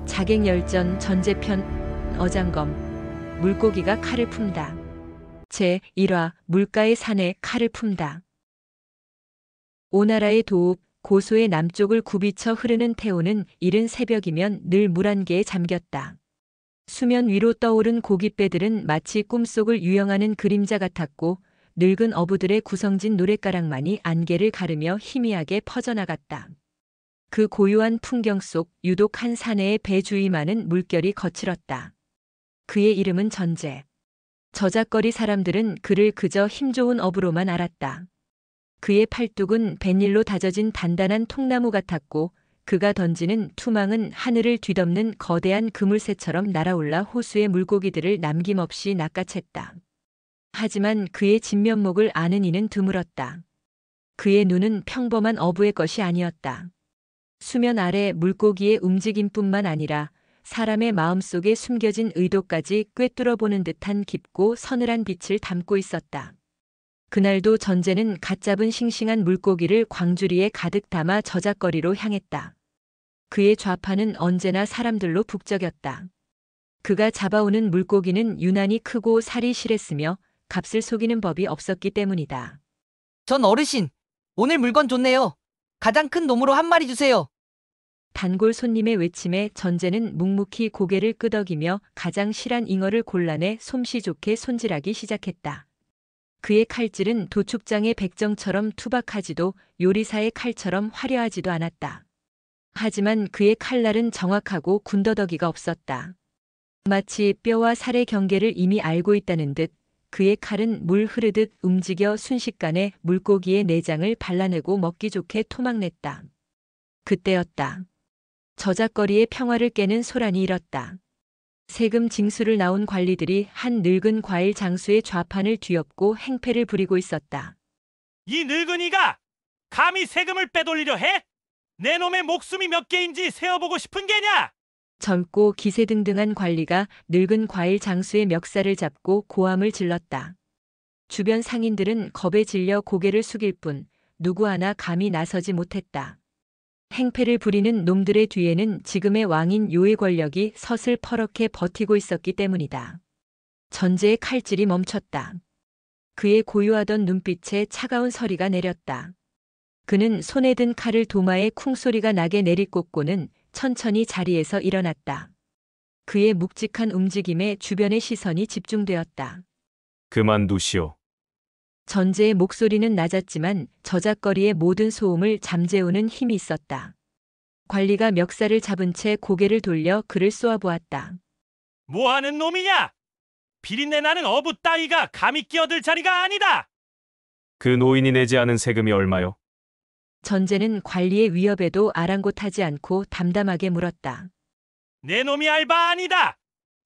자객열전 전제편 어장검 물고기가 칼을 품다. 제1화 물가의 산에 칼을 품다. 오나라의 도읍 고소의 남쪽을 굽이쳐 흐르는 태호는 이른 새벽이면 늘 물 안개에 잠겼다. 수면 위로 떠오른 고깃배들은 마치 꿈속을 유영하는 그림자 같았고 늙은 어부들의 구성진 노랫가락만이 안개를 가르며 희미하게 퍼져나갔다. 그 고요한 풍경 속 유독 한 사내의 배 주위만은 물결이 거칠었다. 그의 이름은 전제. 저작거리 사람들은 그를 그저 힘 좋은 어부로만 알았다. 그의 팔뚝은 뱃일로 다져진 단단한 통나무 같았고 그가 던지는 투망은 하늘을 뒤덮는 거대한 그물새처럼 날아올라 호수의 물고기들을 남김없이 낚아챘다. 하지만 그의 진면목을 아는 이는 드물었다. 그의 눈은 평범한 어부의 것이 아니었다. 수면 아래 물고기의 움직임뿐만 아니라 사람의 마음속에 숨겨진 의도까지 꿰뚫어보는 듯한 깊고 서늘한 빛을 담고 있었다. 그날도 전제는 갓 잡은 싱싱한 물고기를 광주리에 가득 담아 저작거리로 향했다. 그의 좌판은 언제나 사람들로 북적였다. 그가 잡아오는 물고기는 유난히 크고 살이 실했으며 값을 속이는 법이 없었기 때문이다. 전 어르신, 오늘 물건 좋네요. 가장 큰 놈으로 한 마리 주세요. 단골 손님의 외침에 전제는 묵묵히 고개를 끄덕이며 가장 실한 잉어를 골라내 솜씨 좋게 손질하기 시작했다. 그의 칼질은 도축장의 백정처럼 투박하지도 요리사의 칼처럼 화려하지도 않았다. 하지만 그의 칼날은 정확하고 군더더기가 없었다. 마치 뼈와 살의 경계를 이미 알고 있다는 듯 그의 칼은 물 흐르듯 움직여 순식간에 물고기의 내장을 발라내고 먹기 좋게 토막냈다. 그때였다. 저작거리의 평화를 깨는 소란이 일었다. 세금 징수를 나온 관리들이 한 늙은 과일 장수의 좌판을 뒤엎고 행패를 부리고 있었다. 이 늙은이가 감히 세금을 빼돌리려 해? 내 놈의 목숨이 몇 개인지 세어보고 싶은 게냐? 젊고 기세등등한 관리가 늙은 과일 장수의 멱살을 잡고 고함을 질렀다. 주변 상인들은 겁에 질려 고개를 숙일 뿐 누구 하나 감히 나서지 못했다. 행패를 부리는 놈들의 뒤에는 지금의 왕인 요의 권력이 서슬 퍼렇게 버티고 있었기 때문이다. 전제의 칼질이 멈췄다. 그의 고요하던 눈빛에 차가운 서리가 내렸다. 그는 손에 든 칼을 도마에 쿵소리가 나게 내리꽂고는 천천히 자리에서 일어났다. 그의 묵직한 움직임에 주변의 시선이 집중되었다. 그만두시오. 전제의 목소리는 낮았지만 저작거리의 모든 소음을 잠재우는 힘이 있었다. 관리가 멱살을 잡은 채 고개를 돌려 그를 쏘아보았다. 뭐하는 놈이냐? 비린내 나는 어부 따위가 감히 끼어들 자리가 아니다. 그 노인이 내지 않은 세금이 얼마요? 전제는 관리의 위협에도 아랑곳하지 않고 담담하게 물었다. 내 놈이 알바 아니다.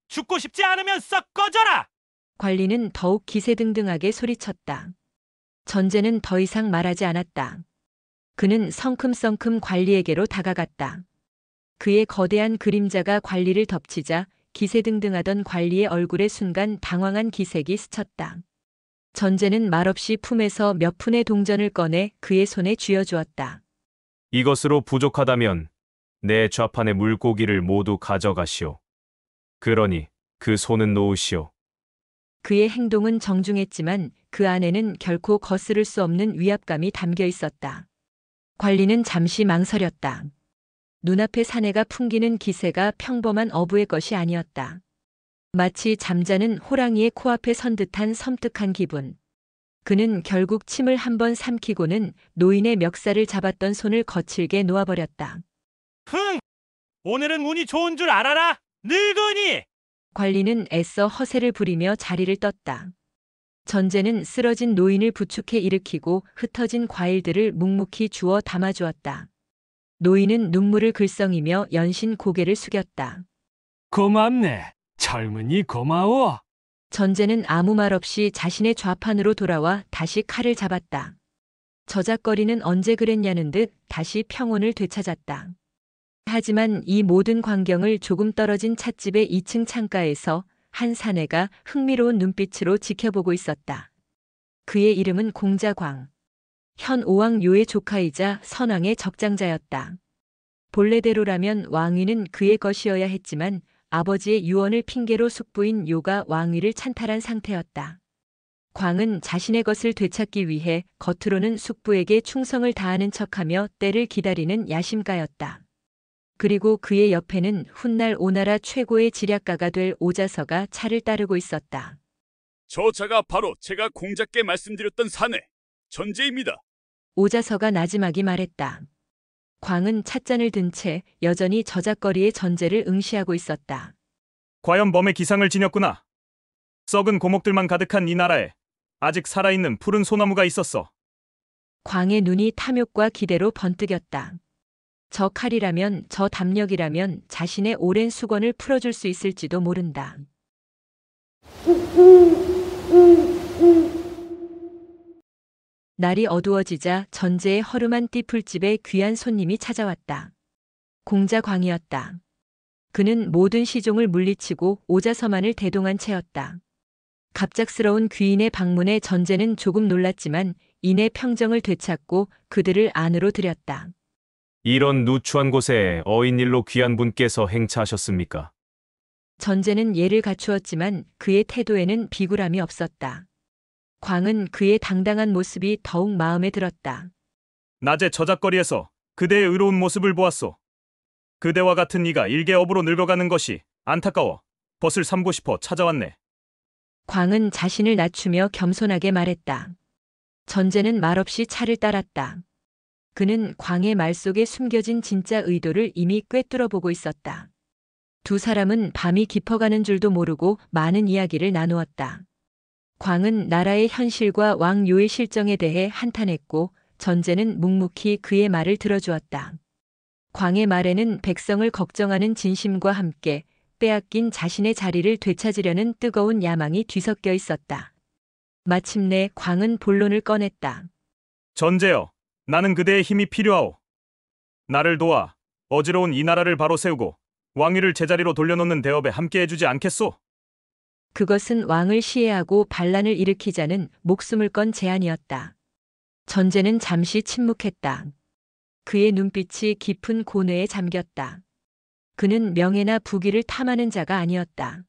죽고 싶지 않으면 썩 꺼져라. 관리는 더욱 기세등등하게 소리쳤다. 전제는 더 이상 말하지 않았다. 그는 성큼성큼 관리에게로 다가갔다. 그의 거대한 그림자가 관리를 덮치자 기세등등하던 관리의 얼굴에 순간 당황한 기색이 스쳤다. 전제는 말없이 품에서 몇 푼의 동전을 꺼내 그의 손에 쥐어주었다. 이것으로 부족하다면 내 좌판의 물고기를 모두 가져가시오. 그러니 그 손은 놓으시오. 그의 행동은 정중했지만 그 안에는 결코 거스를 수 없는 위압감이 담겨 있었다. 관리는 잠시 망설였다. 눈앞의 사내가 풍기는 기세가 평범한 어부의 것이 아니었다. 마치 잠자는 호랑이의 코앞에 선 듯한 섬뜩한 기분. 그는 결국 침을 한번 삼키고는 노인의 멱살을 잡았던 손을 거칠게 놓아버렸다. 흥! 오늘은 운이 좋은 줄 알아라, 늙은이! 관리는 애써 허세를 부리며 자리를 떴다. 전제는 쓰러진 노인을 부축해 일으키고 흩어진 과일들을 묵묵히 주워 담아주었다. 노인은 눈물을 글썽이며 연신 고개를 숙였다. 고맙네. 젊은이 고마워. 전제는 아무 말 없이 자신의 좌판으로 돌아와 다시 칼을 잡았다. 저작거리는 언제 그랬냐는 듯 다시 평온을 되찾았다. 하지만 이 모든 광경을 조금 떨어진 찻집의 2층 창가에서 한 사내가 흥미로운 눈빛으로 지켜보고 있었다. 그의 이름은 공자광. 현 5왕 요의 조카이자 선왕의 적장자였다. 본래대로라면 왕위는 그의 것이어야 했지만 아버지의 유언을 핑계로 숙부인 요가 왕위를 찬탈한 상태였다. 광은 자신의 것을 되찾기 위해 겉으로는 숙부에게 충성을 다하는 척하며 때를 기다리는 야심가였다. 그리고 그의 옆에는 훗날 오나라 최고의 지략가가 될 오자서가 차를 따르고 있었다. 저 자가 바로 제가 공자께 말씀드렸던 사내 전제입니다. 오자서가 나지막이 말했다. 광은 찻잔을 든 채 여전히 저작거리의 전제를 응시하고 있었다. 과연 범의 기상을 지녔구나. 썩은 고목들만 가득한 이 나라에 아직 살아있는 푸른 소나무가 있었어. 광의 눈이 탐욕과 기대로 번뜩였다. 저 칼이라면, 저 담력이라면 자신의 오랜 수건을 풀어줄 수 있을지도 모른다. 날이 어두워지자 전제의 허름한 띠풀집에 귀한 손님이 찾아왔다. 공자 광이었다. 그는 모든 시종을 물리치고 오자서만을 대동한 채였다. 갑작스러운 귀인의 방문에 전제는 조금 놀랐지만 이내 평정을 되찾고 그들을 안으로 들였다. 이런 누추한 곳에 어인일로 귀한 분께서 행차하셨습니까? 전제는 예를 갖추었지만 그의 태도에는 비굴함이 없었다. 광은 그의 당당한 모습이 더욱 마음에 들었다. 낮에 저작거리에서 그대의 의로운 모습을 보았소. 그대와 같은 이가 일개업으로 늙어가는 것이 안타까워 벗을 삼고 싶어 찾아왔네. 광은 자신을 낮추며 겸손하게 말했다. 전제는 말없이 차를 따랐다. 그는 광의 말 속에 숨겨진 진짜 의도를 이미 꿰뚫어 보고 있었다. 두 사람은 밤이 깊어가는 줄도 모르고 많은 이야기를 나누었다. 광은 나라의 현실과 왕요의 실정에 대해 한탄했고 전제는 묵묵히 그의 말을 들어주었다. 광의 말에는 백성을 걱정하는 진심과 함께 빼앗긴 자신의 자리를 되찾으려는 뜨거운 야망이 뒤섞여 있었다. 마침내 광은 본론을 꺼냈다. 전제여, 나는 그대의 힘이 필요하오. 나를 도와 어지러운 이 나라를 바로 세우고 왕위를 제자리로 돌려놓는 대업에 함께 해주지 않겠소? 그것은 왕을 시해하고 반란을 일으키자는 목숨을 건 제안이었다. 전제는 잠시 침묵했다. 그의 눈빛이 깊은 고뇌에 잠겼다. 그는 명예나 부귀를 탐하는 자가 아니었다.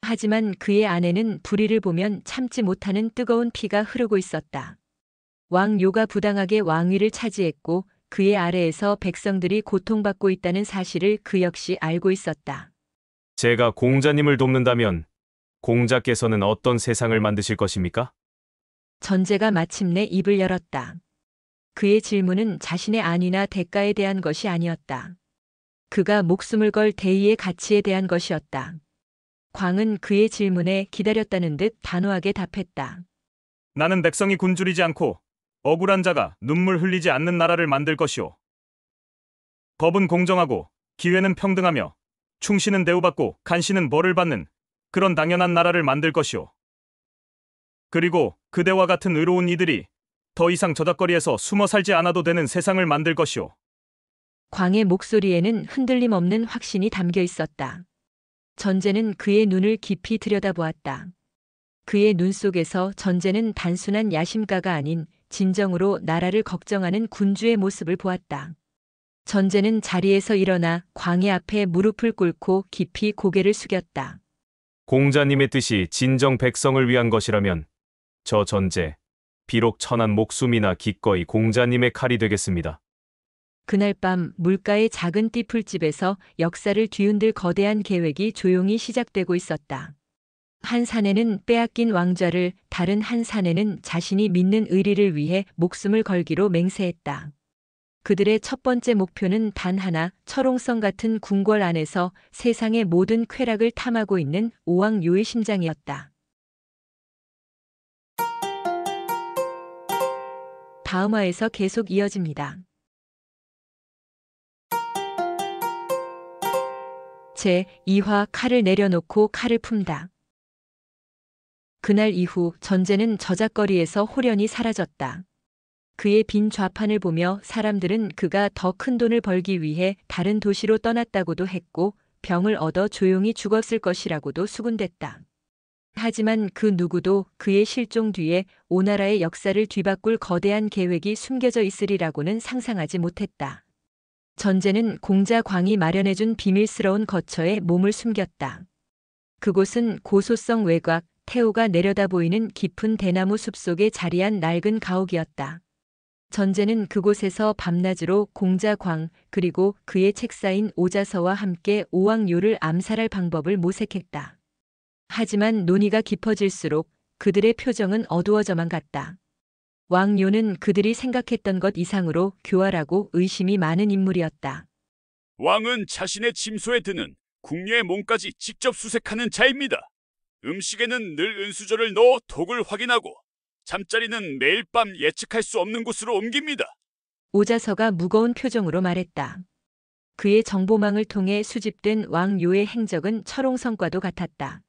하지만 그의 안에는 불의를 보면 참지 못하는 뜨거운 피가 흐르고 있었다. 왕요가 부당하게 왕위를 차지했고 그의 아래에서 백성들이 고통받고 있다는 사실을 그 역시 알고 있었다. 제가 공자님을 돕는다면 공자께서는 어떤 세상을 만드실 것입니까? 전제가 마침내 입을 열었다. 그의 질문은 자신의 안위나 대가에 대한 것이 아니었다. 그가 목숨을 걸 대의의 가치에 대한 것이었다. 광은 그의 질문에 기다렸다는 듯 단호하게 답했다. 나는 백성이 굶주리지 않고 억울한 자가 눈물 흘리지 않는 나라를 만들 것이오. 법은 공정하고 기회는 평등하며 충신은 대우받고 간신은 벌을 받는 그런 당연한 나라를 만들 것이오. 그리고 그대와 같은 의로운 이들이 더 이상 저작거리에서 숨어 살지 않아도 되는 세상을 만들 것이오. 광의 목소리에는 흔들림 없는 확신이 담겨 있었다. 전제는 그의 눈을 깊이 들여다보았다. 그의 눈 속에서 전제는 단순한 야심가가 아닌 진정으로 나라를 걱정하는 군주의 모습을 보았다. 전제는 자리에서 일어나 광의 앞에 무릎을 꿇고 깊이 고개를 숙였다. 공자님의 뜻이 진정 백성을 위한 것이라면 저 전제, 비록 천한 목숨이나 기꺼이 공자님의 칼이 되겠습니다. 그날 밤 물가의 작은 띠풀집에서 역사를 뒤흔들 거대한 계획이 조용히 시작되고 있었다. 한 사내는 빼앗긴 왕좌를, 다른 한 사내는 자신이 믿는 의리를 위해 목숨을 걸기로 맹세했다. 그들의 첫 번째 목표는 단 하나, 철옹성 같은 궁궐 안에서 세상의 모든 쾌락을 탐하고 있는 오왕요의 심장이었다. 다음 화에서 계속 이어집니다. 제2화 칼을 내려놓고 칼을 품다. 그날 이후 전제는 저작거리에서 홀연히 사라졌다. 그의 빈 좌판을 보며 사람들은 그가 더 큰 돈을 벌기 위해 다른 도시로 떠났다고도 했고 병을 얻어 조용히 죽었을 것이라고도 수군댔다. 하지만 그 누구도 그의 실종 뒤에 오나라의 역사를 뒤바꿀 거대한 계획이 숨겨져 있으리라고는 상상하지 못했다. 전제는 공자 광이 마련해준 비밀스러운 거처에 몸을 숨겼다. 그곳은 고소성 외곽, 태호가 내려다 보이는 깊은 대나무 숲속에 자리한 낡은 가옥이었다. 전제는 그곳에서 밤낮으로 공자 광 그리고 그의 책사인 오자서와 함께 오왕요를 암살할 방법을 모색했다. 하지만 논의가 깊어질수록 그들의 표정은 어두워져만 갔다. 왕요는 그들이 생각했던 것 이상으로 교활하고 의심이 많은 인물이었다. 왕은 자신의 침소에 드는 궁녀의 몸까지 직접 수색하는 자입니다. 음식에는 늘 은수저를 넣어 독을 확인하고 잠자리는 매일 밤 예측할 수 없는 곳으로 옮깁니다. 오자서가 무거운 표정으로 말했다. 그의 정보망을 통해 수집된 왕요의 행적은 철옹성과도 같았다.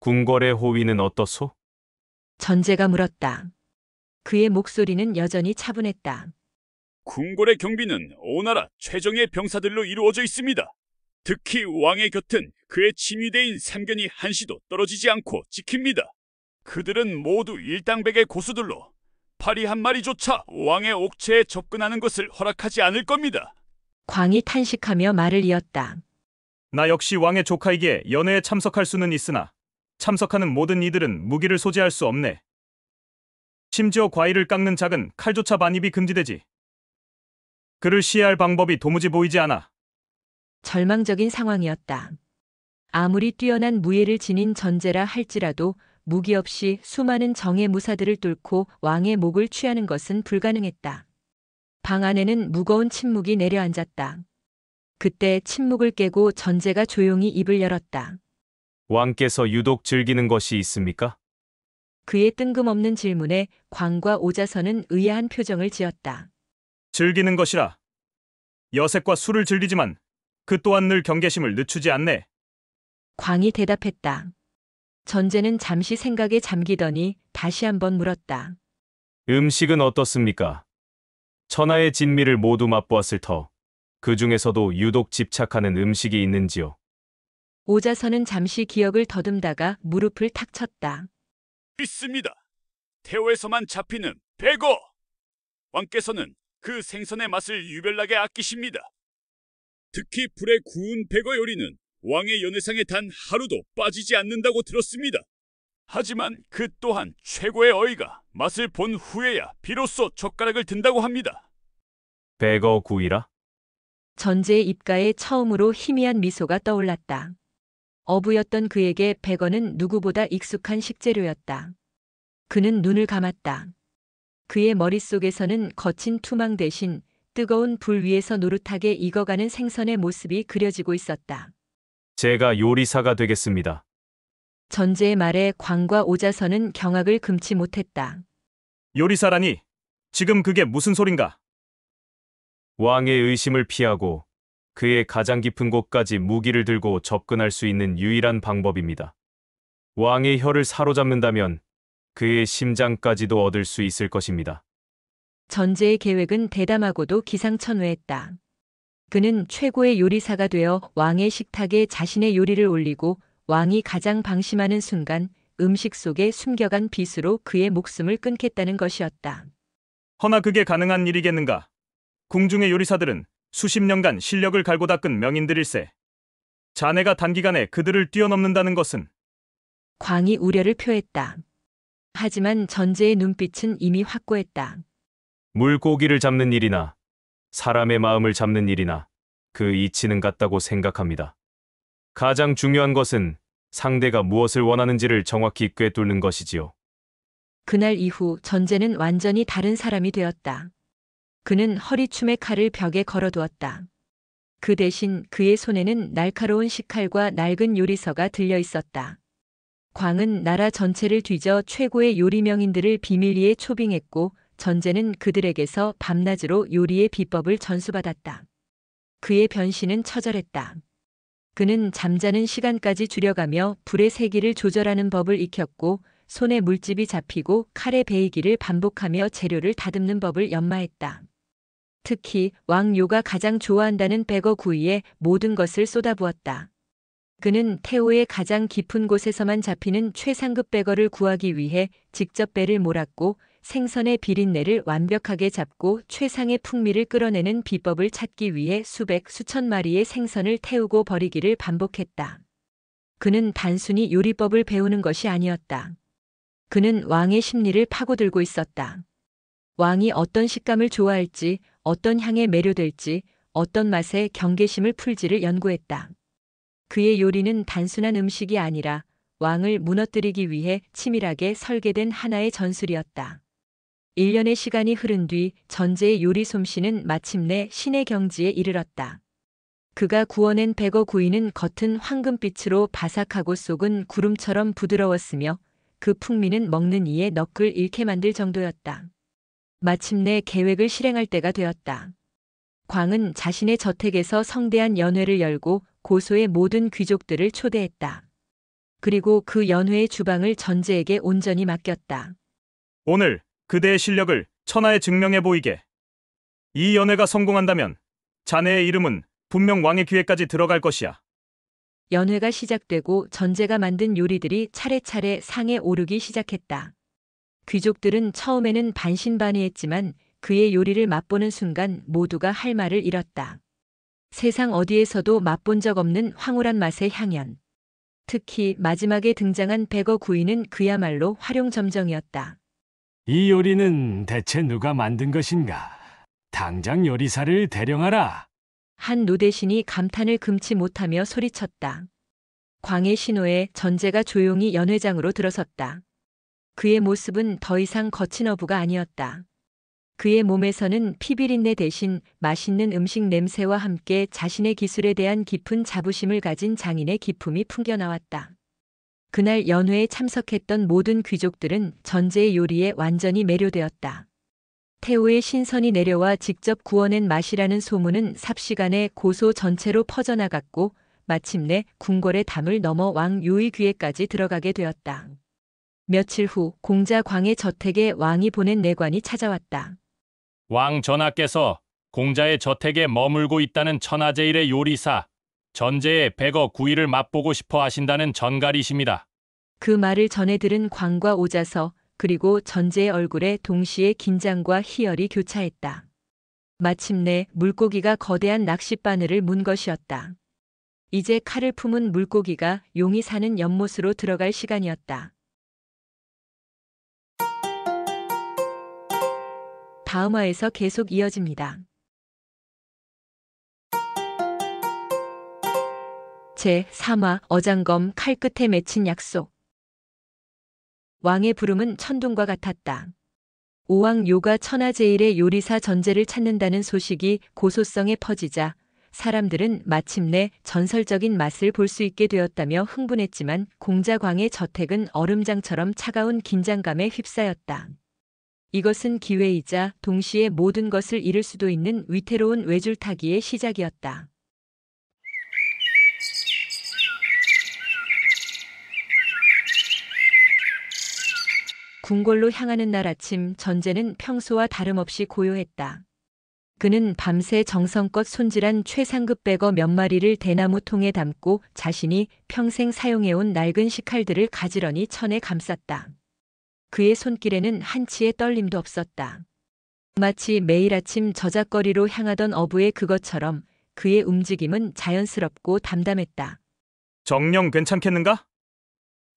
궁궐의 호위는 어떻소? 전제가 물었다. 그의 목소리는 여전히 차분했다. 궁궐의 경비는 오나라 최정예 병사들로 이루어져 있습니다. 특히 왕의 곁은 그의 친위대인 삼견이 한시도 떨어지지 않고 지킵니다. 그들은 모두 일당백의 고수들로 파리 한 마리조차 왕의 옥체에 접근하는 것을 허락하지 않을 겁니다. 광이 탄식하며 말을 이었다. 나 역시 왕의 조카이기에 연회에 참석할 수는 있으나 참석하는 모든 이들은 무기를 소지할 수 없네. 심지어 과일을 깎는 작은 칼조차 반입이 금지되지. 그를 시해할 방법이 도무지 보이지 않아. 절망적인 상황이었다. 아무리 뛰어난 무예를 지닌 전제라 할지라도 무기 없이 수많은 정예 무사들을 뚫고 왕의 목을 취하는 것은 불가능했다. 방 안에는 무거운 침묵이 내려앉았다. 그때 침묵을 깨고 전제가 조용히 입을 열었다. 왕께서 유독 즐기는 것이 있습니까? 그의 뜬금없는 질문에 광과 오자서는 의아한 표정을 지었다. 즐기는 것이라. 여색과 술을 즐기지만 그 또한 늘 경계심을 늦추지 않네. 광이 대답했다. 전제는 잠시 생각에 잠기더니 다시 한번 물었다. 음식은 어떻습니까? 천하의 진미를 모두 맛보았을 터, 그 중에서도 유독 집착하는 음식이 있는지요? 오자서는 잠시 기억을 더듬다가 무릎을 탁 쳤다. 있습니다. 태호에서만 잡히는 백어! 왕께서는 그 생선의 맛을 유별나게 아끼십니다. 특히 불에 구운 백어 요리는 왕의 연회상에 단 하루도 빠지지 않는다고 들었습니다. 하지만 그 또한 최고의 어이가 맛을 본 후에야 비로소 젓가락을 든다고 합니다. 백어 구이라? 전제의 입가에 처음으로 희미한 미소가 떠올랐다. 어부였던 그에게 백어는 누구보다 익숙한 식재료였다. 그는 눈을 감았다. 그의 머릿속에서는 거친 투망 대신 뜨거운 불 위에서 노릇하게 익어가는 생선의 모습이 그려지고 있었다. 제가 요리사가 되겠습니다. 전제의 말에 광과 오자서는 경악을 금치 못했다. 요리사라니, 지금 그게 무슨 소린가? 왕의 의심을 피하고 그의 가장 깊은 곳까지 무기를 들고 접근할 수 있는 유일한 방법입니다. 왕의 혀를 사로잡는다면 그의 심장까지도 얻을 수 있을 것입니다. 전제의 계획은 대담하고도 기상천외했다. 그는 최고의 요리사가 되어 왕의 식탁에 자신의 요리를 올리고 왕이 가장 방심하는 순간 음식 속에 숨겨간 비수로 그의 목숨을 끊겠다는 것이었다. 허나 그게 가능한 일이겠는가? 궁중의 요리사들은 수십 년간 실력을 갈고 닦은 명인들일세. 자네가 단기간에 그들을 뛰어넘는다는 것은. 광이 우려를 표했다. 하지만 전제의 눈빛은 이미 확고했다. 물고기를 잡는 일이나 사람의 마음을 잡는 일이나 그 이치는 같다고 생각합니다. 가장 중요한 것은 상대가 무엇을 원하는지를 정확히 꿰뚫는 것이지요. 그날 이후 전제는 완전히 다른 사람이 되었다. 그는 허리춤의 칼을 벽에 걸어두었다. 그 대신 그의 손에는 날카로운 식칼과 낡은 요리서가 들려 있었다. 광은 나라 전체를 뒤져 최고의 요리 명인들을 비밀리에 초빙했고 전제는 그들에게서 밤낮으로 요리의 비법을 전수받았다. 그의 변신은 처절했다. 그는 잠자는 시간까지 줄여가며 불의 세기를 조절하는 법을 익혔고 손에 물집이 잡히고 칼에 베이기를 반복하며 재료를 다듬는 법을 연마했다. 특히 왕요가 가장 좋아한다는 백어 구이에 모든 것을 쏟아부었다. 그는 태호의 가장 깊은 곳에서만 잡히는 최상급 백어를 구하기 위해 직접 배를 몰았고 생선의 비린내를 완벽하게 잡고 최상의 풍미를 끌어내는 비법을 찾기 위해 수백 수천 마리의 생선을 태우고 버리기를 반복했다. 그는 단순히 요리법을 배우는 것이 아니었다. 그는 왕의 심리를 파고들고 있었다. 왕이 어떤 식감을 좋아할지, 어떤 향에 매료될지, 어떤 맛에 경계심을 풀지를 연구했다. 그의 요리는 단순한 음식이 아니라 왕을 무너뜨리기 위해 치밀하게 설계된 하나의 전술이었다. 1년의 시간이 흐른 뒤 전제의 요리 솜씨는 마침내 신의 경지에 이르렀다. 그가 구워낸 백어 구이는 겉은 황금빛으로 바삭하고 속은 구름처럼 부드러웠으며 그 풍미는 먹는 이의 넋을 잃게 만들 정도였다. 마침내 계획을 실행할 때가 되었다. 광은 자신의 저택에서 성대한 연회를 열고 고소의 모든 귀족들을 초대했다. 그리고 그 연회의 주방을 전제에게 온전히 맡겼다. 오늘 그대의 실력을 천하에 증명해 보이게. 이 연회가 성공한다면 자네의 이름은 분명 왕의 귀에까지 들어갈 것이야. 연회가 시작되고 전제가 만든 요리들이 차례차례 상에 오르기 시작했다. 귀족들은 처음에는 반신반의했지만 그의 요리를 맛보는 순간 모두가 할 말을 잃었다. 세상 어디에서도 맛본 적 없는 황홀한 맛의 향연. 특히 마지막에 등장한 백어 구이는 그야말로 활용점정이었다. 이 요리는 대체 누가 만든 것인가? 당장 요리사를 대령하라. 한 노대신이 감탄을 금치 못하며 소리쳤다. 광의 신호에 전제가 조용히 연회장으로 들어섰다. 그의 모습은 더 이상 거친 어부가 아니었다. 그의 몸에서는 피비린내 대신 맛있는 음식 냄새와 함께 자신의 기술에 대한 깊은 자부심을 가진 장인의 기품이 풍겨나왔다. 그날 연회에 참석했던 모든 귀족들은 전제의 요리에 완전히 매료되었다. 태호의 신선이 내려와 직접 구워낸 맛이라는 소문은 삽시간에 고소 전체로 퍼져나갔고 마침내 궁궐의 담을 넘어 왕 요의 귀에까지 들어가게 되었다. 며칠 후 공자 광의 저택에 왕이 보낸 내관이 찾아왔다. 왕 전하께서 공자의 저택에 머물고 있다는 천하제일의 요리사 전제의 백어 구이를 맛보고 싶어 하신다는 전갈이십니다. 그 말을 전해 들은 광과 오자서 그리고 전제의 얼굴에 동시에 긴장과 희열이 교차했다. 마침내 물고기가 거대한 낚싯바늘을 문 것이었다. 이제 칼을 품은 물고기가 용이 사는 연못으로 들어갈 시간이었다. 다음 화에서 계속 이어집니다. 제3화 어장검 칼끝에 맺힌 약속. 왕의 부름은 천둥과 같았다. 오왕 요가 천하제일의 요리사 전제를 찾는다는 소식이 고소성에 퍼지자 사람들은 마침내 전설적인 맛을 볼 수 있게 되었다며 흥분했지만 공자광의 저택은 얼음장처럼 차가운 긴장감에 휩싸였다. 이것은 기회이자 동시에 모든 것을 잃을 수도 있는 위태로운 외줄타기의 시작이었다. 궁궐로 향하는 날 아침 전제는 평소와 다름없이 고요했다. 그는 밤새 정성껏 손질한 최상급 백어 몇 마리를 대나무 통에 담고 자신이 평생 사용해온 낡은 식칼들을 가지런히 천에 감쌌다. 그의 손길에는 한치의 떨림도 없었다. 마치 매일 아침 저작거리로 향하던 어부의 그것처럼 그의 움직임은 자연스럽고 담담했다. 정령 괜찮겠는가?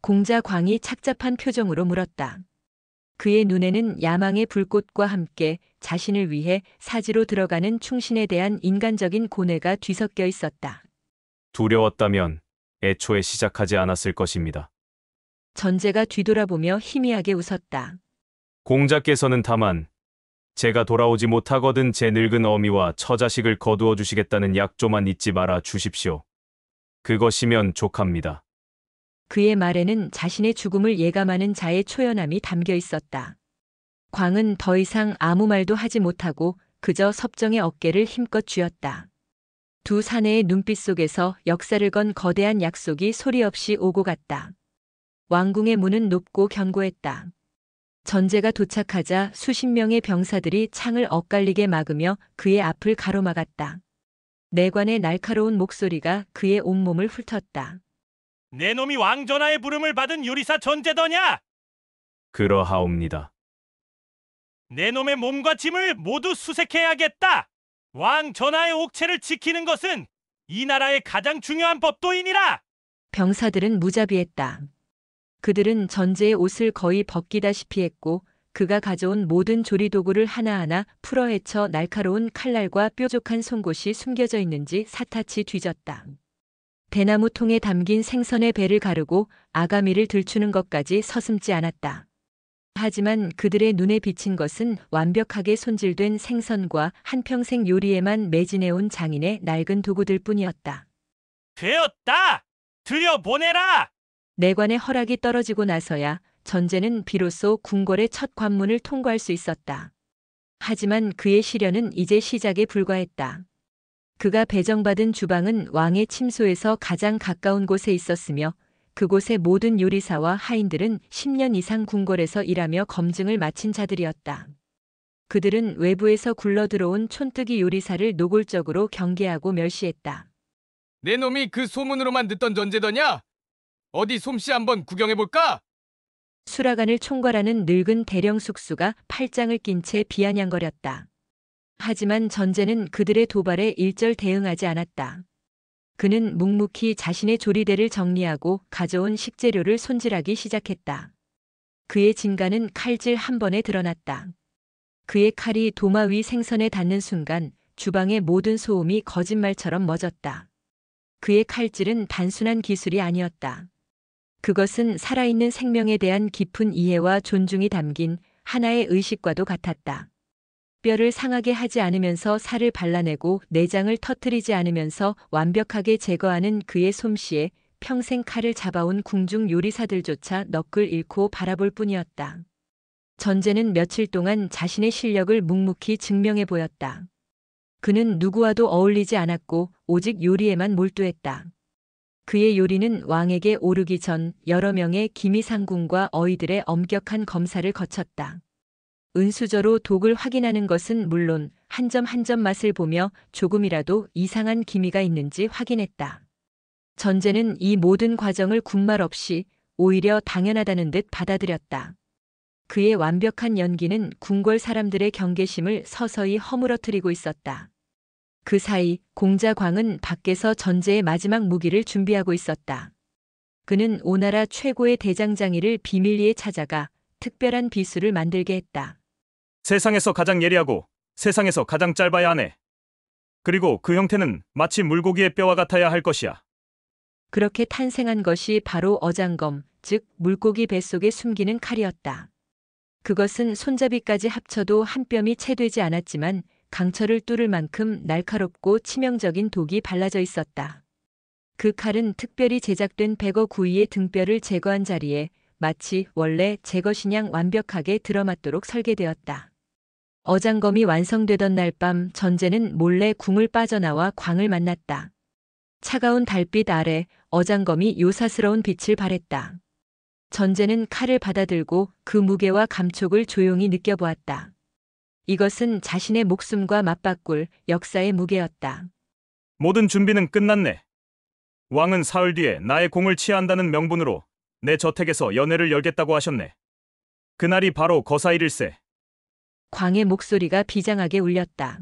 공자 광이 착잡한 표정으로 물었다. 그의 눈에는 야망의 불꽃과 함께 자신을 위해 사지로 들어가는 충신에 대한 인간적인 고뇌가 뒤섞여 있었다. 두려웠다면 애초에 시작하지 않았을 것입니다. 전제가 뒤돌아보며 희미하게 웃었다. 공자께서는 다만 제가 돌아오지 못하거든 제 늙은 어미와 처자식을 거두어 주시겠다는 약조만 잊지 말아 주십시오. 그것이면 족합니다. 그의 말에는 자신의 죽음을 예감하는 자의 초연함이 담겨 있었다. 광은 더 이상 아무 말도 하지 못하고 그저 섭정의 어깨를 힘껏 쥐었다. 두 사내의 눈빛 속에서 역사를 건 거대한 약속이 소리 없이 오고 갔다. 왕궁의 문은 높고 견고했다. 전제가 도착하자 수십 명의 병사들이 창을 엇갈리게 막으며 그의 앞을 가로막았다. 내관의 날카로운 목소리가 그의 온몸을 훑었다. 내 놈이 왕 전하의 부름을 받은 요리사 전제더냐? 그러하옵니다. 내 놈의 몸과 짐을 모두 수색해야겠다. 왕 전하의 옥체를 지키는 것은 이 나라의 가장 중요한 법도이니라. 병사들은 무자비했다. 그들은 전제의 옷을 거의 벗기다시피 했고 그가 가져온 모든 조리도구를 하나하나 풀어헤쳐 날카로운 칼날과 뾰족한 송곳이 숨겨져 있는지 사타치 뒤졌다. 대나무 통에 담긴 생선의 배를 가르고 아가미를 들추는 것까지 서슴지 않았다. 하지만 그들의 눈에 비친 것은 완벽하게 손질된 생선과 한평생 요리에만 매진해온 장인의 낡은 도구들 뿐이었다. 되었다. 들여보내라. 내관의 허락이 떨어지고 나서야 전제는 비로소 궁궐의 첫 관문을 통과할 수 있었다. 하지만 그의 시련은 이제 시작에 불과했다. 그가 배정받은 주방은 왕의 침소에서 가장 가까운 곳에 있었으며 그곳의 모든 요리사와 하인들은 10년 이상 궁궐에서 일하며 검증을 마친 자들이었다. 그들은 외부에서 굴러들어온 촌뜨기 요리사를 노골적으로 경계하고 멸시했다. 내 놈이 그 소문으로만 듣던 전제더냐? 어디 솜씨 한번 구경해볼까? 수라간을 총괄하는 늙은 대령 숙수가 팔짱을 낀 채 비아냥거렸다. 하지만 전제는 그들의 도발에 일절 대응하지 않았다. 그는 묵묵히 자신의 조리대를 정리하고 가져온 식재료를 손질하기 시작했다. 그의 진가는 칼질 한 번에 드러났다. 그의 칼이 도마 위 생선에 닿는 순간 주방의 모든 소음이 거짓말처럼 멎었다. 그의 칼질은 단순한 기술이 아니었다. 그것은 살아있는 생명에 대한 깊은 이해와 존중이 담긴 하나의 의식과도 같았다. 뼈를 상하게 하지 않으면서 살을 발라내고 내장을 터뜨리지 않으면서 완벽하게 제거하는 그의 솜씨에 평생 칼을 잡아온 궁중 요리사들조차 넋을 잃고 바라볼 뿐이었다. 전제는 며칠 동안 자신의 실력을 묵묵히 증명해 보였다. 그는 누구와도 어울리지 않았고 오직 요리에만 몰두했다. 그의 요리는 왕에게 오르기 전 여러 명의 기미상궁과 어이들의 엄격한 검사를 거쳤다. 은수저로 독을 확인하는 것은 물론 한 점 한 점 맛을 보며 조금이라도 이상한 기미가 있는지 확인했다. 전제는 이 모든 과정을 군말 없이 오히려 당연하다는 듯 받아들였다. 그의 완벽한 연기는 궁궐 사람들의 경계심을 서서히 허물어뜨리고 있었다. 그 사이 공자광은 밖에서 전제의 마지막 무기를 준비하고 있었다. 그는 오나라 최고의 대장장이를 비밀리에 찾아가 특별한 비수를 만들게 했다. 세상에서 가장 예리하고 세상에서 가장 짧아야 하네. 그리고 그 형태는 마치 물고기의 뼈와 같아야 할 것이야. 그렇게 탄생한 것이 바로 어장검, 즉 물고기 뱃속에 숨기는 칼이었다. 그것은 손잡이까지 합쳐도 한 뼘이 채 되지 않았지만 강철을 뚫을 만큼 날카롭고 치명적인 독이 발라져 있었다. 그 칼은 특별히 제작된 백어 구이의 등뼈를 제거한 자리에 마치 원래 제 것이냥 완벽하게 들어맞도록 설계되었다. 어장검이 완성되던 날 밤 전제는 몰래 궁을 빠져나와 광을 만났다. 차가운 달빛 아래 어장검이 요사스러운 빛을 발했다. 전제는 칼을 받아들고 그 무게와 감촉을 조용히 느껴보았다. 이것은 자신의 목숨과 맞바꿀 역사의 무게였다. 모든 준비는 끝났네. 왕은 사흘 뒤에 나의 공을 취한다는 명분으로 내 저택에서 연회를 열겠다고 하셨네. 그날이 바로 거사일일세. 광의 목소리가 비장하게 울렸다.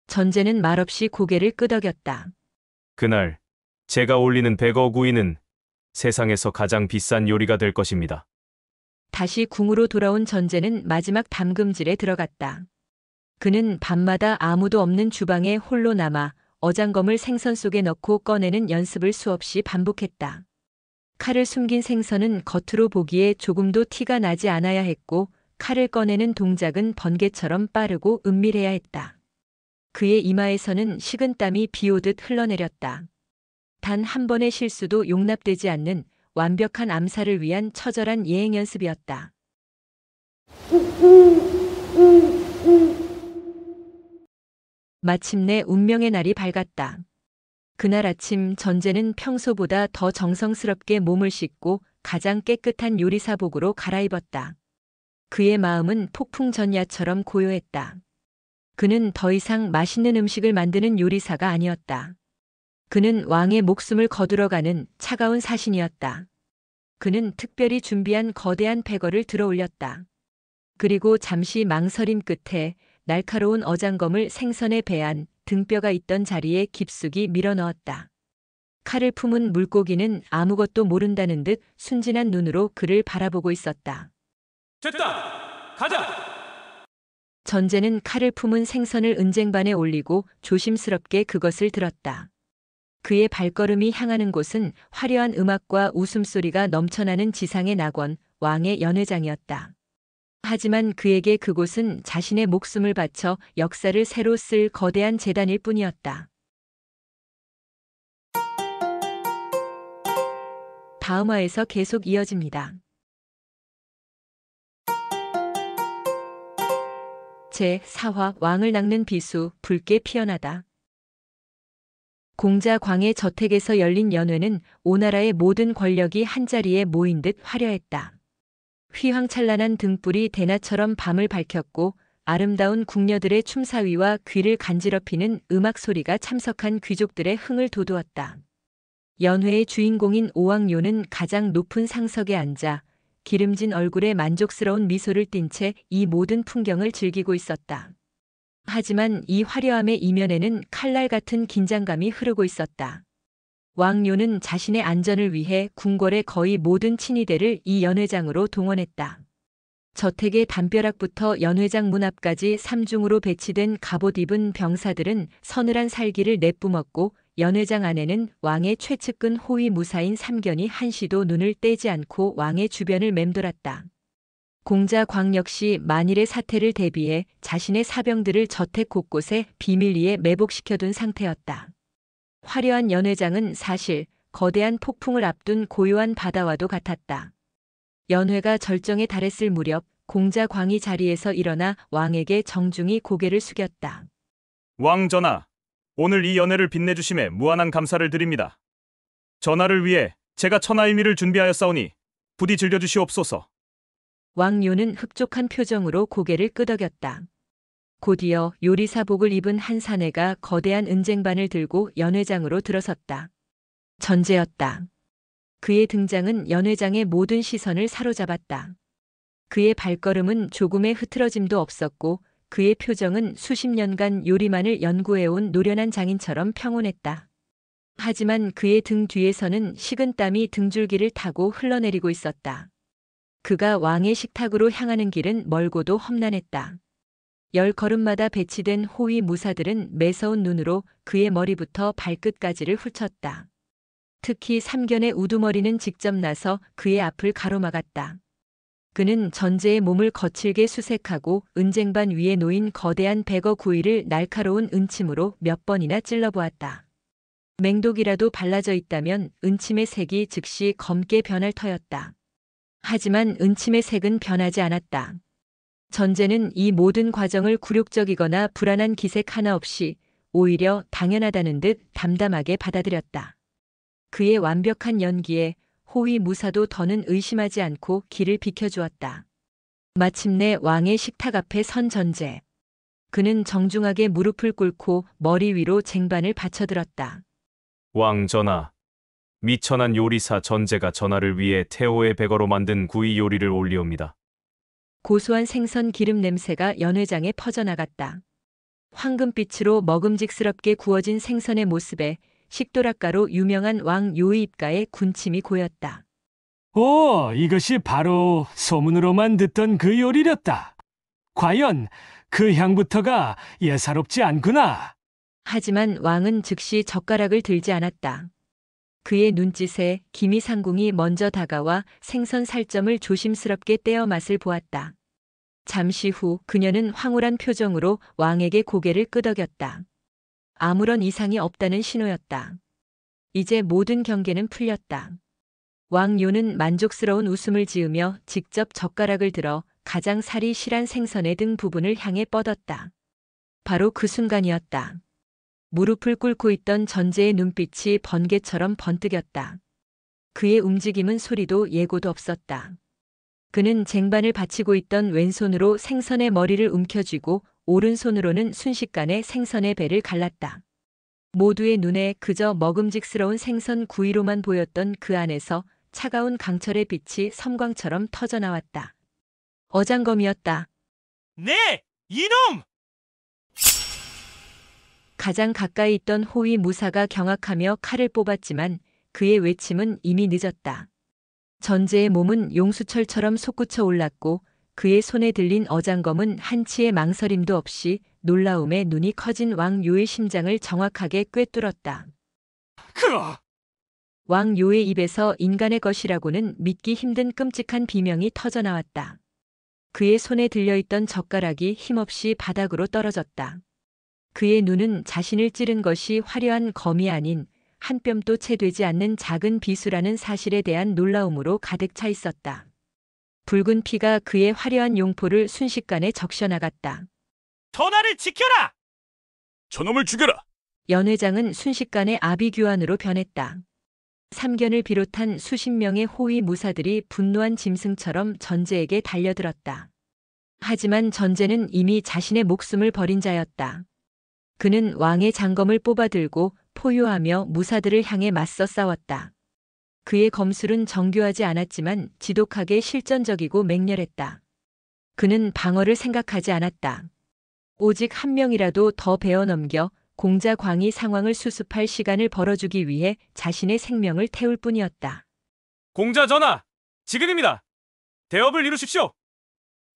전제는 말없이 고개를 끄덕였다. 그날 제가 올리는 백어 구이는 세상에서 가장 비싼 요리가 될 것입니다. 다시 궁으로 돌아온 전제는 마지막 담금질에 들어갔다. 그는 밤마다 아무도 없는 주방에 홀로 남아 어장검을 생선 속에 넣고 꺼내는 연습을 수없이 반복했다. 칼을 숨긴 생선은 겉으로 보기에 조금도 티가 나지 않아야 했고 칼을 꺼내는 동작은 번개처럼 빠르고 은밀해야 했다. 그의 이마에서는 식은땀이 비오듯 흘러내렸다. 단 한 번의 실수도 용납되지 않는 완벽한 암살을 위한 처절한 예행 연습이었다. 마침내 운명의 날이 밝았다. 그날 아침 전제는 평소보다 더 정성스럽게 몸을 씻고 가장 깨끗한 요리사복으로 갈아입었다. 그의 마음은 폭풍전야처럼 고요했다. 그는 더 이상 맛있는 음식을 만드는 요리사가 아니었다. 그는 왕의 목숨을 거두러가는 차가운 사신이었다. 그는 특별히 준비한 거대한 패거를 들어 올렸다. 그리고 잠시 망설임 끝에 날카로운 어장검을 생선의 배 안 등뼈가 있던 자리에 깊숙이 밀어넣었다. 칼을 품은 물고기는 아무것도 모른다는 듯 순진한 눈으로 그를 바라보고 있었다. 됐다! 가자! 전제는 칼을 품은 생선을 은쟁반에 올리고 조심스럽게 그것을 들었다. 그의 발걸음이 향하는 곳은 화려한 음악과 웃음소리가 넘쳐나는 지상의 낙원, 왕의 연회장이었다. 하지만 그에게 그곳은 자신의 목숨을 바쳐 역사를 새로 쓸 거대한 재단일 뿐이었다. 다음 화에서 계속 이어집니다. 제4화 왕을 낚는 비수, 붉게 피어나다. 공자 광의 저택에서 열린 연회는 오나라의 모든 권력이 한자리에 모인 듯 화려했다. 휘황찬란한 등불이 대낮처럼 밤을 밝혔고 아름다운 궁녀들의 춤사위와 귀를 간지럽히는 음악 소리가 참석한 귀족들의 흥을 돋우었다. 연회의 주인공인 오왕요는 가장 높은 상석에 앉아 기름진 얼굴에 만족스러운 미소를 띤 채 이 모든 풍경을 즐기고 있었다. 하지만 이 화려함의 이면에는 칼날 같은 긴장감이 흐르고 있었다. 왕요는 자신의 안전을 위해 궁궐의 거의 모든 친위대를 이 연회장으로 동원했다. 저택의 담벼락부터 연회장 문 앞까지 삼중으로 배치된 갑옷 입은 병사들은 서늘한 살기를 내뿜었고 연회장 안에는 왕의 최측근 호위 무사인 삼견이 한시도 눈을 떼지 않고 왕의 주변을 맴돌았다. 공자 광 역시 만일의 사태를 대비해 자신의 사병들을 저택 곳곳에 비밀리에 매복시켜둔 상태였다. 화려한 연회장은 사실 거대한 폭풍을 앞둔 고요한 바다와도 같았다. 연회가 절정에 달했을 무렵 공자 광이 자리에서 일어나 왕에게 정중히 고개를 숙였다. 왕 전하, 오늘 이 연회를 빛내주심에 무한한 감사를 드립니다. 전하를 위해 제가 천하일미를 준비하였사오니 부디 즐겨주시옵소서. 왕요는 흡족한 표정으로 고개를 끄덕였다. 곧이어 요리사복을 입은 한 사내가 거대한 은쟁반을 들고 연회장으로 들어섰다. 전제였다. 그의 등장은 연회장의 모든 시선을 사로잡았다. 그의 발걸음은 조금의 흐트러짐도 없었고 그의 표정은 수십 년간 요리만을 연구해온 노련한 장인처럼 평온했다. 하지만 그의 등 뒤에서는 식은땀이 등줄기를 타고 흘러내리고 있었다. 그가 왕의 식탁으로 향하는 길은 멀고도 험난했다. 10걸음마다 배치된 호위 무사들은 매서운 눈으로 그의 머리부터 발끝까지를 훑었다. 특히 삼견의 우두머리는 직접 나서 그의 앞을 가로막았다. 그는 전제의 몸을 거칠게 수색하고 은쟁반 위에 놓인 거대한 백어 구이를 날카로운 은침으로 몇 번이나 찔러보았다. 맹독이라도 발라져 있다면 은침의 색이 즉시 검게 변할 터였다. 하지만 은침의 색은 변하지 않았다. 전제는 이 모든 과정을 굴욕적이거나 불안한 기색 하나 없이 오히려 당연하다는 듯 담담하게 받아들였다. 그의 완벽한 연기에 호위 무사도 더는 의심하지 않고 길을 비켜주었다. 마침내 왕의 식탁 앞에 선 전제. 그는 정중하게 무릎을 꿇고 머리 위로 쟁반을 받쳐들었다. 왕 전하, 미천한 요리사 전제가 전하를 위해 태호의 백어로 만든 구이 요리를 올리옵니다. 고소한 생선 기름 냄새가 연회장에 퍼져나갔다. 황금빛으로 먹음직스럽게 구워진 생선의 모습에 식도락가로 유명한 왕 요의 입가에 군침이 고였다. 오, 이것이 바로 소문으로만 듣던 그 요리였다. 과연 그 향부터가 예사롭지 않구나. 하지만 왕은 즉시 젓가락을 들지 않았다. 그의 눈짓에 기미상궁이 먼저 다가와 생선 살점을 조심스럽게 떼어 맛을 보았다. 잠시 후 그녀는 황홀한 표정으로 왕에게 고개를 끄덕였다. 아무런 이상이 없다는 신호였다. 이제 모든 경계는 풀렸다. 왕요는 만족스러운 웃음을 지으며 직접 젓가락을 들어 가장 살이 실한 생선의 등 부분을 향해 뻗었다. 바로 그 순간이었다. 무릎을 꿇고 있던 전제의 눈빛이 번개처럼 번뜩였다. 그의 움직임은 소리도 예고도 없었다. 그는 쟁반을 받치고 있던 왼손으로 생선의 머리를 움켜쥐고 오른손으로는 순식간에 생선의 배를 갈랐다. 모두의 눈에 그저 먹음직스러운 생선 구이로만 보였던 그 안에서 차가운 강철의 빛이 섬광처럼 터져나왔다. 어장검이었다. 네, 이놈! 가장 가까이 있던 호위 무사가 경악하며 칼을 뽑았지만 그의 외침은 이미 늦었다. 전제의 몸은 용수철처럼 솟구쳐 올랐고 그의 손에 들린 어장검은 한치의 망설임도 없이 놀라움에 눈이 커진 왕요의 심장을 정확하게 꿰뚫었다. 왕요의 입에서 인간의 것이라고는 믿기 힘든 끔찍한 비명이 터져나왔다. 그의 손에 들려있던 젓가락이 힘없이 바닥으로 떨어졌다. 그의 눈은 자신을 찌른 것이 화려한 검이 아닌 한 뼘도 채 되지 않는 작은 비수라는 사실에 대한 놀라움으로 가득 차 있었다. 붉은 피가 그의 화려한 용포를 순식간에 적셔나갔다. 전하를 지켜라! 저놈을 죽여라! 연회장은 순식간에 아비규환으로 변했다. 삼견을 비롯한 수십 명의 호위 무사들이 분노한 짐승처럼 전제에게 달려들었다. 하지만 전제는 이미 자신의 목숨을 버린 자였다. 그는 왕의 장검을 뽑아들고 포효하며 무사들을 향해 맞서 싸웠다. 그의 검술은 정교하지 않았지만 지독하게 실전적이고 맹렬했다. 그는 방어를 생각하지 않았다. 오직 한 명이라도 더 베어넘겨 공자 광이 상황을 수습할 시간을 벌어주기 위해 자신의 생명을 태울 뿐이었다. 공자 전하, 지금입니다. 대업을 이루십시오.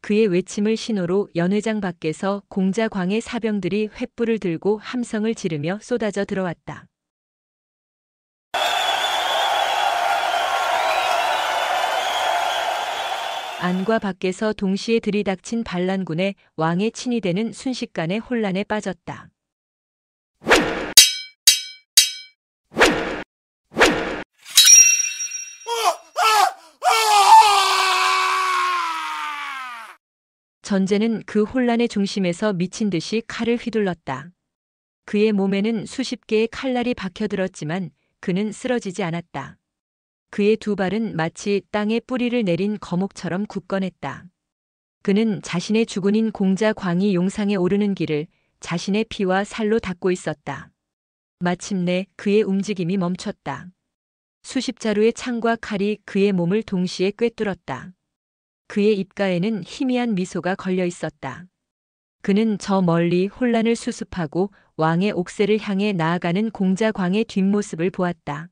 그의 외침을 신호로 연회장 밖에서 공자 광의 사병들이 횃불을 들고 함성을 지르며 쏟아져 들어왔다. 안과 밖에서 동시에 들이닥친 반란군에 왕의 친이 되는 순식간에 혼란에 빠졌다. 전제는 그 혼란의 중심에서 미친 듯이 칼을 휘둘렀다. 그의 몸에는 수십 개의 칼날이 박혀들었지만 그는 쓰러지지 않았다. 그의 두 발은 마치 땅에 뿌리를 내린 거목처럼 굳건했다. 그는 자신의 주군인 공자 광이 용상에 오르는 길을 자신의 피와 살로 닦고 있었다. 마침내 그의 움직임이 멈췄다. 수십 자루의 창과 칼이 그의 몸을 동시에 꿰뚫었다. 그의 입가에는 희미한 미소가 걸려 있었다. 그는 저 멀리 혼란을 수습하고 왕의 옥새를 향해 나아가는 공자 광의 뒷모습을 보았다.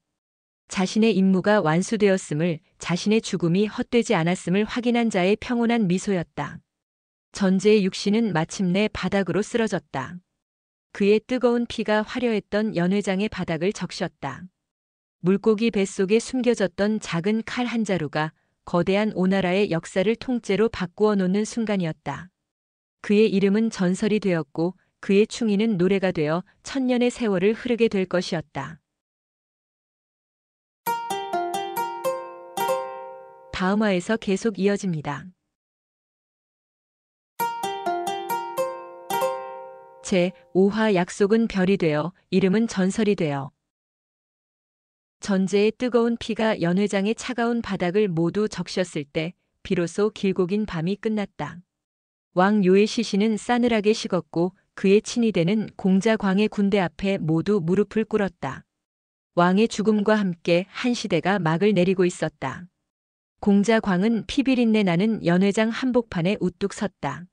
자신의 임무가 완수되었음을, 자신의 죽음이 헛되지 않았음을 확인한 자의 평온한 미소였다. 전제의 육신은 마침내 바닥으로 쓰러졌다. 그의 뜨거운 피가 화려했던 연회장의 바닥을 적셨다. 물고기 뱃속에 숨겨졌던 작은 칼 한 자루가 거대한 오나라의 역사를 통째로 바꾸어 놓는 순간이었다. 그의 이름은 전설이 되었고 그의 충의는 노래가 되어 천년의 세월을 흐르게 될 것이었다. 다음 화에서 계속 이어집니다. 제5화 약속은 별이 되어 이름은 전설이 되어. 전제의 뜨거운 피가 연회장의 차가운 바닥을 모두 적셨을 때 비로소 길고 긴 밤이 끝났다. 왕요의 시신은 싸늘하게 식었고 그의 친이 되는 공자 광의 군대 앞에 모두 무릎을 꿇었다. 왕의 죽음과 함께 한 시대가 막을 내리고 있었다. 공자 광은 피비린내 나는 연회장 한복판에 우뚝 섰다.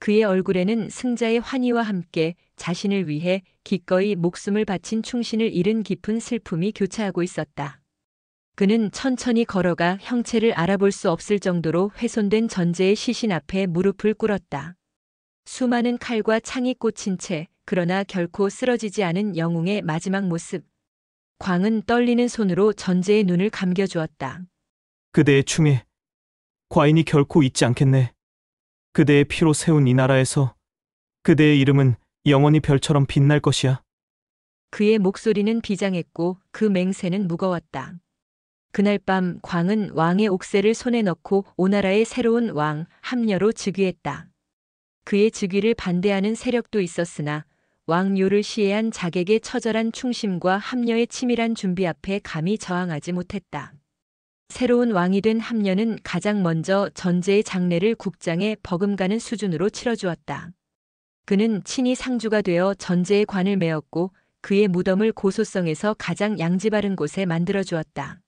그의 얼굴에는 승자의 환희와 함께 자신을 위해 기꺼이 목숨을 바친 충신을 잃은 깊은 슬픔이 교차하고 있었다. 그는 천천히 걸어가 형체를 알아볼 수 없을 정도로 훼손된 전제의 시신 앞에 무릎을 꿇었다. 수많은 칼과 창이 꽂힌 채 그러나 결코 쓰러지지 않은 영웅의 마지막 모습. 광은 떨리는 손으로 전제의 눈을 감겨주었다. 그대의 충에 과인이 결코 잊지 않겠네. 그대의 피로 세운 이 나라에서 그대의 이름은 영원히 별처럼 빛날 것이야. 그의 목소리는 비장했고 그 맹세는 무거웠다. 그날 밤 광은 왕의 옥새를 손에 넣고 오나라의 새로운 왕 함녀로 즉위했다. 그의 즉위를 반대하는 세력도 있었으나 왕요를 시해한 자객의 처절한 충심과 함녀의 치밀한 준비 앞에 감히 저항하지 못했다. 새로운 왕이 된 함녀는 가장 먼저 전제의 장례를 국장에 버금가는 수준으로 치러주었다. 그는 친히 상주가 되어 전제의 관을 메었고 그의 무덤을 고소성에서 가장 양지 바른 곳에 만들어주었다.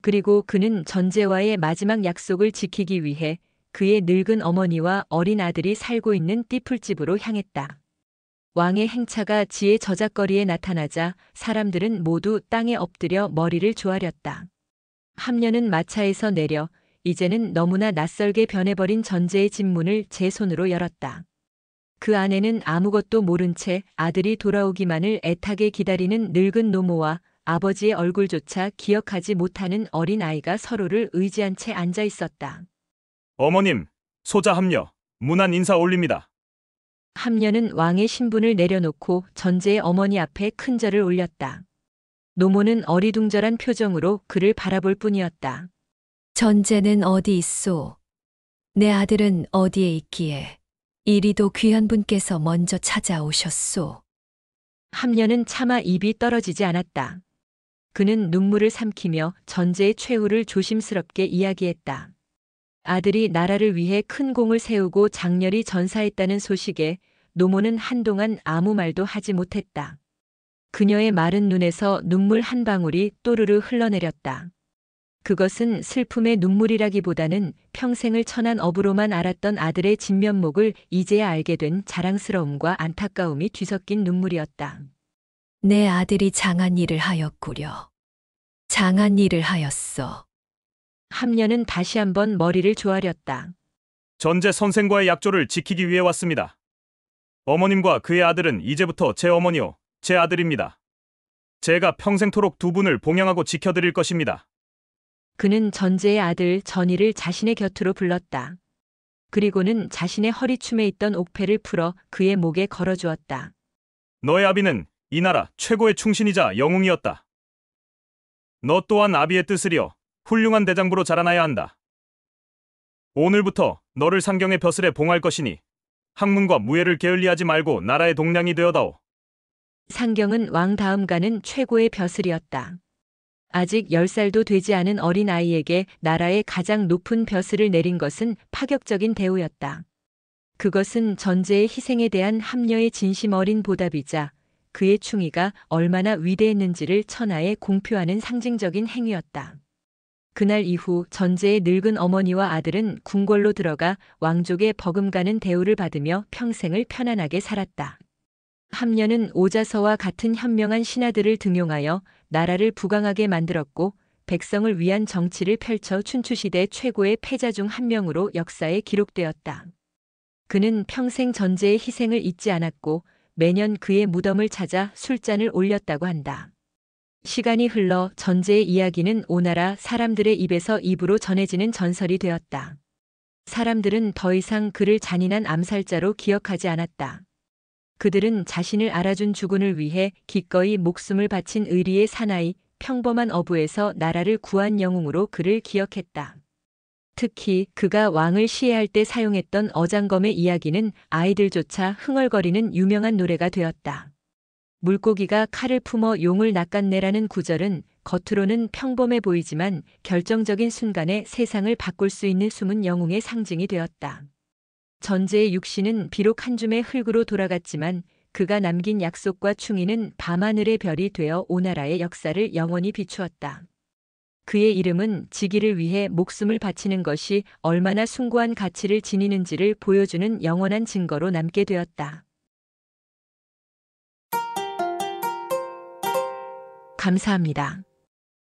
그리고 그는 전제와의 마지막 약속을 지키기 위해 그의 늙은 어머니와 어린 아들이 살고 있는 띠풀집으로 향했다. 왕의 행차가 지의 저작거리에 나타나자 사람들은 모두 땅에 엎드려 머리를 조아렸다. 함녀는 마차에서 내려 이제는 너무나 낯설게 변해버린 전제의 집 문을 제 손으로 열었다. 그 안에는 아무것도 모른 채 아들이 돌아오기만을 애타게 기다리는 늙은 노모와 아버지의 얼굴조차 기억하지 못하는 어린 아이가 서로를 의지한 채 앉아 있었다. 어머님, 소자 함녀, 문안 인사 올립니다. 함녀는 왕의 신분을 내려놓고 전제의 어머니 앞에 큰 절을 올렸다. 노모는 어리둥절한 표정으로 그를 바라볼 뿐이었다. 전제는 어디 있소? 내 아들은 어디에 있기에 이리도 귀한 분께서 먼저 찾아오셨소? 함녀는 차마 입이 떨어지지 않았다. 그는 눈물을 삼키며 전제의 최후를 조심스럽게 이야기했다. 아들이 나라를 위해 큰 공을 세우고 장렬히 전사했다는 소식에 노모는 한동안 아무 말도 하지 못했다. 그녀의 마른 눈에서 눈물 한 방울이 또르르 흘러내렸다. 그것은 슬픔의 눈물이라기보다는 평생을 천한 업으로만 알았던 아들의 진면목을 이제야 알게 된 자랑스러움과 안타까움이 뒤섞인 눈물이었다. 내 아들이 장한 일을 하였구려. 장한 일을 하였어. 함녀는 다시 한번 머리를 조아렸다. 전제 선생과의 약조를 지키기 위해 왔습니다. 어머님과 그의 아들은 이제부터 제 어머니요, 제 아들입니다. 제가 평생토록 두 분을 봉양하고 지켜드릴 것입니다. 그는 전제의 아들 전이를 자신의 곁으로 불렀다. 그리고는 자신의 허리춤에 있던 옥패를 풀어 그의 목에 걸어주었다. 너의 아비는 이 나라 최고의 충신이자 영웅이었다. 너 또한 아비의 뜻을 이어 훌륭한 대장부로 자라나야 한다. 오늘부터 너를 상경의 벼슬에 봉할 것이니 학문과 무예를 게을리하지 말고 나라의 동량이 되어다오. 상경은 왕 다음 가는 최고의 벼슬이었다. 아직 10살도 되지 않은 어린 아이에게 나라의 가장 높은 벼슬을 내린 것은 파격적인 대우였다. 그것은 전제의 희생에 대한 함녀의 진심 어린 보답이자 그의 충의가 얼마나 위대했는지를 천하에 공표하는 상징적인 행위였다. 그날 이후 전제의 늙은 어머니와 아들은 궁궐로 들어가 왕족의 버금가는 대우를 받으며 평생을 편안하게 살았다. 함녀는 오자서와 같은 현명한 신하들을 등용하여 나라를 부강하게 만들었고 백성을 위한 정치를 펼쳐 춘추시대 최고의 패자 중 한 명으로 역사에 기록되었다. 그는 평생 전제의 희생을 잊지 않았고 매년 그의 무덤을 찾아 술잔을 올렸다고 한다. 시간이 흘러 전제의 이야기는 오나라 사람들의 입에서 입으로 전해지는 전설이 되었다. 사람들은 더 이상 그를 잔인한 암살자로 기억하지 않았다. 그들은 자신을 알아준 주군을 위해 기꺼이 목숨을 바친 의리의 사나이, 평범한 어부에서 나라를 구한 영웅으로 그를 기억했다. 특히 그가 왕을 시해할 때 사용했던 어장검의 이야기는 아이들조차 흥얼거리는 유명한 노래가 되었다. 물고기가 칼을 품어 용을 낚았네라는 구절은 겉으로는 평범해 보이지만 결정적인 순간에 세상을 바꿀 수 있는 숨은 영웅의 상징이 되었다. 전제의 육신은 비록 한 줌의 흙으로 돌아갔지만 그가 남긴 약속과 충의는 밤하늘의 별이 되어 오나라의 역사를 영원히 비추었다. 그의 이름은 지기를 위해 목숨을 바치는 것이 얼마나 숭고한 가치를 지니는지를 보여주는 영원한 증거로 남게 되었다. 감사합니다.